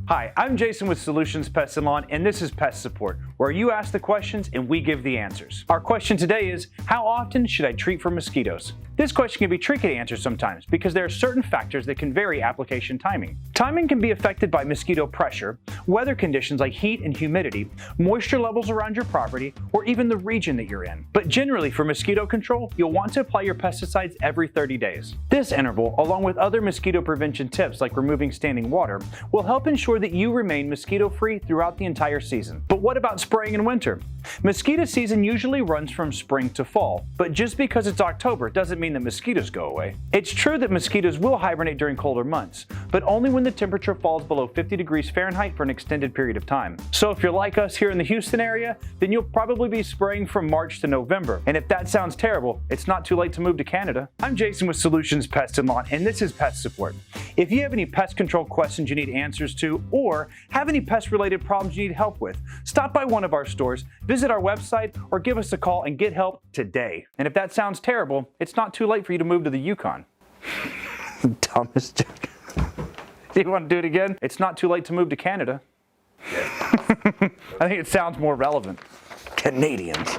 Hi, I'm Jason with Solutions Pest and Lawn, and this is Pest Support, where you ask the questions and we give the answers. Our question today is, how often should I treat for mosquitoes? This question can be tricky to answer sometimes because there are certain factors that can vary application timing. Timing can be affected by mosquito pressure, weather conditions like heat and humidity, moisture levels around your property, or even the region that you're in. But generally, for mosquito control, you'll want to apply your pesticides every 30 days. This interval, along with other mosquito prevention tips like removing standing water, will help ensure that you remain mosquito-free throughout the entire season. But what about spraying in winter? Mosquito season usually runs from spring to fall, but just because it's October doesn't mean that mosquitoes go away. It's true that mosquitoes will hibernate during colder months, but only when the temperature falls below 50 degrees Fahrenheit for an extended period of time. So if you're like us here in the Houston area, then you'll probably be spraying from March to November. And if that sounds terrible, it's not too late to move to Canada. I'm Jason with Solutions Pest and Lawn, and this is Pest Support. If you have any pest control questions you need answers to, or have any pest-related problems you need help with, stop by one of our stores, visit our website, or give us a call and get help today. And if that sounds terrible, it's not too late for you to move to the Yukon. Dumbest joke. Do you want to do it again? It's not too late to move to Canada. I think it sounds more relevant. Canadians.